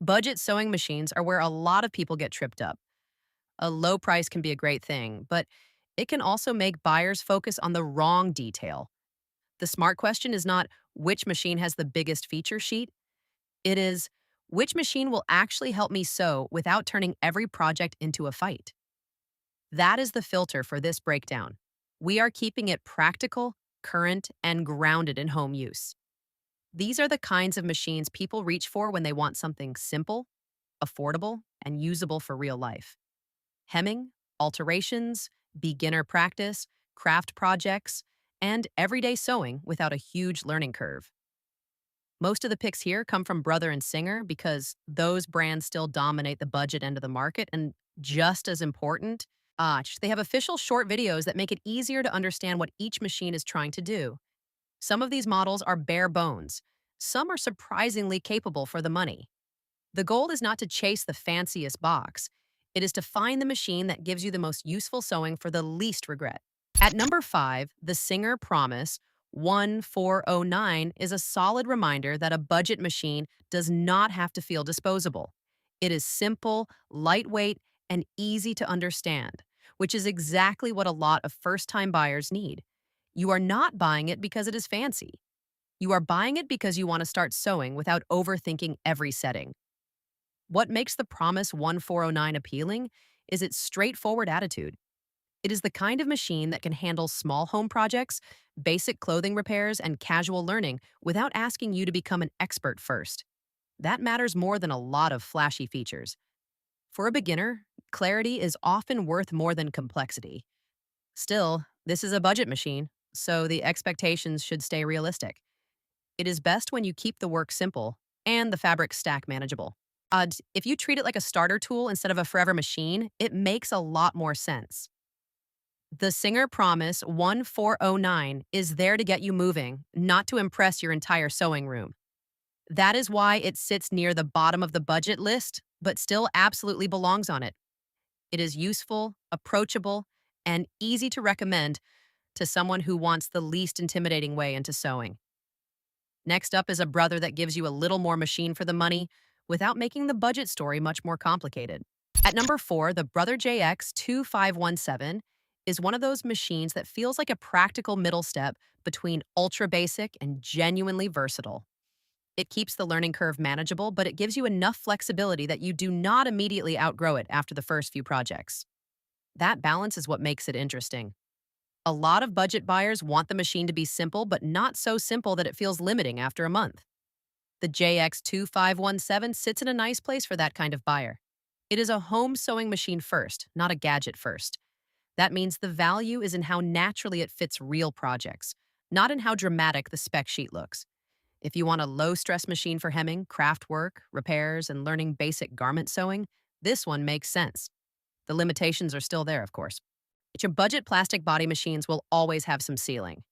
Budget sewing machines are where a lot of people get tripped up. A low price can be a great thing, but it can also make buyers focus on the wrong detail. The smart question is not which machine has the biggest feature sheet, it is which machine will actually help me sew without turning every project into a fight. That is the filter for this breakdown. We are keeping it practical, current, and grounded in home use. These are the kinds of machines people reach for when they want something simple, affordable, and usable for real life. Hemming, alterations, beginner practice, craft projects, and everyday sewing without a huge learning curve. Most of the picks here come from Brother and Singer because those brands still dominate the budget end of the market, and just as important, they have official short videos that make it easier to understand what each machine is trying to do. Some of these models are bare bones. Some are surprisingly capable for the money. The goal is not to chase the fanciest box. It is to find the machine that gives you the most useful sewing for the least regret. At number 5, the Singer Promise 1409 is a solid reminder that a budget machine does not have to feel disposable. It is simple, lightweight, and easy to understand, which is exactly what a lot of first-time buyers need. You are not buying it because it is fancy. You are buying it because you want to start sewing without overthinking every setting. What makes the Promise 1409 appealing is its straightforward attitude. It is the kind of machine that can handle small home projects, basic clothing repairs, and casual learning without asking you to become an expert first. That matters more than a lot of flashy features. For a beginner, clarity is often worth more than complexity. Still, this is a budget machine, so the expectations should stay realistic. It is best when you keep the work simple and the fabric stack manageable. If you treat it like a starter tool instead of a forever machine, it makes a lot more sense. The Singer Promise 1409 is there to get you moving, not to impress your entire sewing room. That is why it sits near the bottom of the budget list, but still absolutely belongs on it. It is useful, approachable, and easy to recommend to someone who wants the least intimidating way into sewing. Next up is a brother that gives you a little more machine for the money without making the budget story much more complicated. At number 4, the Brother JX 2517 is one of those machines that feels like a practical middle step between ultra basic and genuinely versatile. It keeps the learning curve manageable, but it gives you enough flexibility that you do not immediately outgrow it after the first few projects. That balance is what makes it interesting. A lot of budget buyers want the machine to be simple, but not so simple that it feels limiting after a month. The JX2517 sits in a nice place for that kind of buyer. It is a home sewing machine first, not a gadget first. That means the value is in how naturally it fits real projects, not in how dramatic the spec sheet looks. If you want a low-stress machine for hemming, craft work, repairs, and learning basic garment sewing, this one makes sense. The limitations are still there, of course. Your budget plastic body machines will always have some ceiling.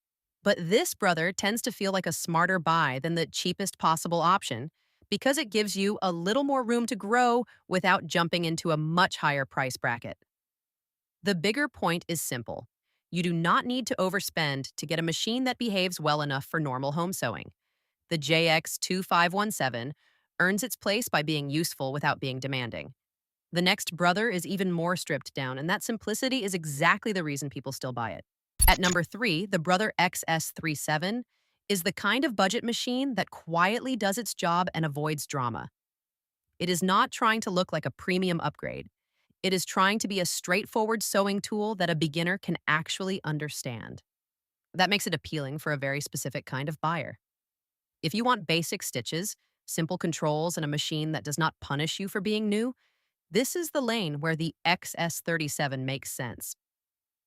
But this brother tends to feel like a smarter buy than the cheapest possible option because it gives you a little more room to grow without jumping into a much higher price bracket. The bigger point is simple. You do not need to overspend to get a machine that behaves well enough for normal home sewing. The JX2517 earns its place by being useful without being demanding. The next brother is even more stripped down, and that simplicity is exactly the reason people still buy it. At number 3, the Brother XS37 is the kind of budget machine that quietly does its job and avoids drama. It is not trying to look like a premium upgrade. It is trying to be a straightforward sewing tool that a beginner can actually understand. That makes it appealing for a very specific kind of buyer. If you want basic stitches, simple controls, and a machine that does not punish you for being new, this is the lane where the XS37 makes sense.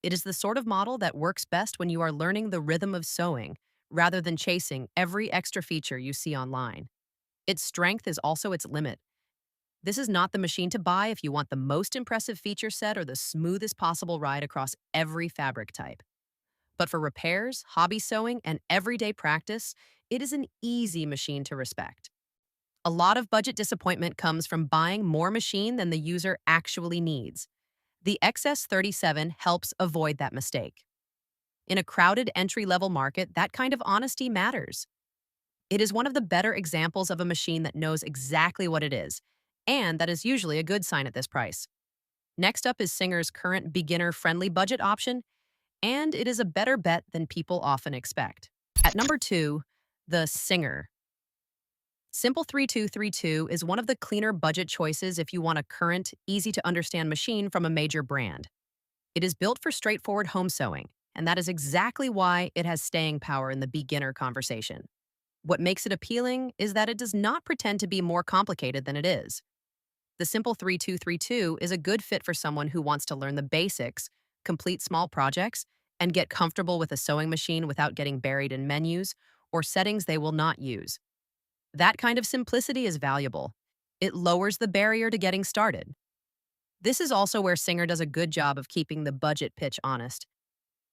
It is the sort of model that works best when you are learning the rhythm of sewing rather than chasing every extra feature you see online. Its strength is also its limit. This is not the machine to buy if you want the most impressive feature set or the smoothest possible ride across every fabric type. But for repairs, hobby sewing, and everyday practice, it is an easy machine to respect. A lot of budget disappointment comes from buying more machine than the user actually needs. The XS37 helps avoid that mistake. In a crowded entry-level market, that kind of honesty matters. It is one of the better examples of a machine that knows exactly what it is and that is usually a good sign at this price. Next up is Singer's current beginner-friendly budget option, and it is a better bet than people often expect. At number 2, the Singer. Simple 3232 is one of the cleaner budget choices if you want a current, easy-to-understand machine from a major brand. It is built for straightforward home sewing, and that is exactly why it has staying power in the beginner conversation. What makes it appealing is that it does not pretend to be more complicated than it is. The Simple 3232 is a good fit for someone who wants to learn the basics, complete small projects, and get comfortable with a sewing machine without getting buried in menus or settings they will not use. That kind of simplicity is valuable. It lowers the barrier to getting started. This is also where Singer does a good job of keeping the budget pitch honest.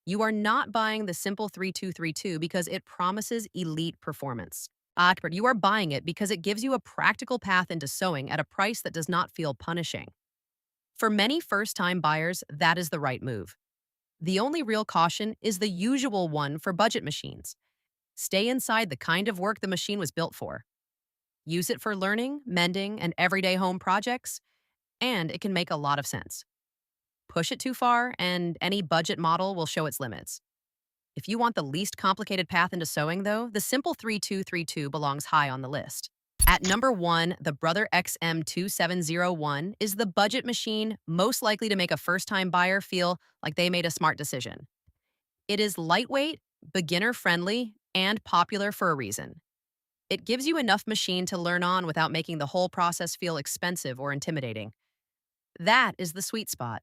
You are not buying the Simple 3232 because it promises elite performance. But you are buying it because it gives you a practical path into sewing at a price that does not feel punishing. For many first-time buyers, that is the right move. The only real caution is the usual one for budget machines. Stay inside the kind of work the machine was built for. Use it for learning, mending, and everyday home projects, and it can make a lot of sense. Push it too far, and any budget model will show its limits. If you want the least complicated path into sewing, though, the Simple 3232 belongs high on the list. At number 1, the Brother XM2701 is the budget machine most likely to make a first-time buyer feel like they made a smart decision. It is lightweight, beginner-friendly, and popular for a reason. It gives you enough machine to learn on without making the whole process feel expensive or intimidating. That is the sweet spot.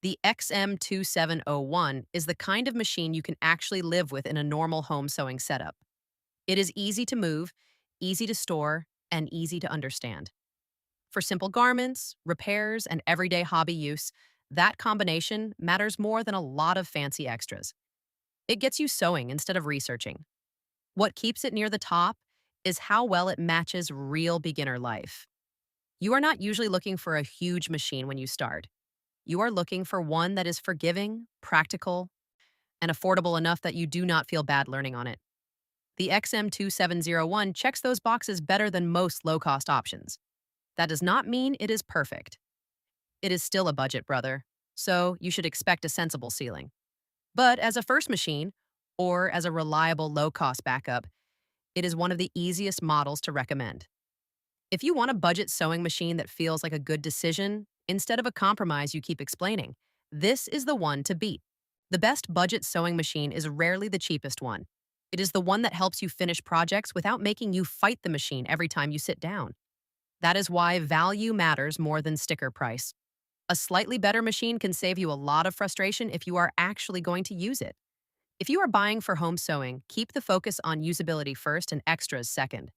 The XM2701 is the kind of machine you can actually live with in a normal home sewing setup. It is easy to move, easy to store, and easy to understand. For simple garments, repairs, and everyday hobby use, that combination matters more than a lot of fancy extras. It gets you sewing instead of researching. What keeps it near the top is how well it matches real beginner life. You are not usually looking for a huge machine when you start. You are looking for one that is forgiving, practical, and affordable enough that you do not feel bad learning on it. The XM2701 checks those boxes better than most low-cost options. That does not mean it is perfect. It is still a budget, brother, so you should expect a sensible ceiling. But as a first machine, or as a reliable low-cost backup, it is one of the easiest models to recommend. If you want a budget sewing machine that feels like a good decision, instead of a compromise you keep explaining, this is the one to beat. The best budget sewing machine is rarely the cheapest one. It is the one that helps you finish projects without making you fight the machine every time you sit down. That is why value matters more than sticker price. A slightly better machine can save you a lot of frustration if you are actually going to use it. If you are buying for home sewing, keep the focus on usability first and extras second.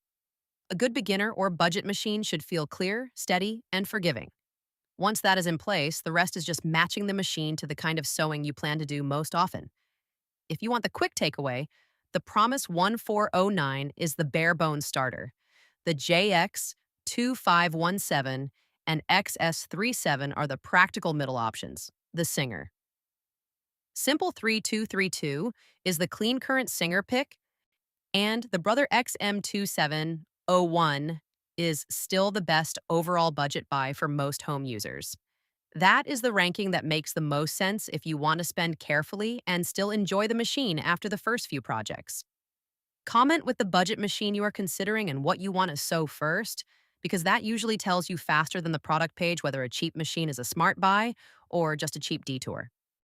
A good beginner or budget machine should feel clear, steady, and forgiving. Once that is in place, the rest is just matching the machine to the kind of sewing you plan to do most often. If you want the quick takeaway, the Promise 1409 is the bare bones starter. The JX 2517 and XS37 are the practical middle options, the Singer. Simple 3232 is the clean current Singer pick, and the Brother XM2701 is still the best overall budget buy for most home users. That is the ranking that makes the most sense if you want to spend carefully and still enjoy the machine after the first few projects. Comment with the budget machine you are considering and what you want to sew first, because that usually tells you faster than the product page whether a cheap machine is a smart buy or just a cheap detour.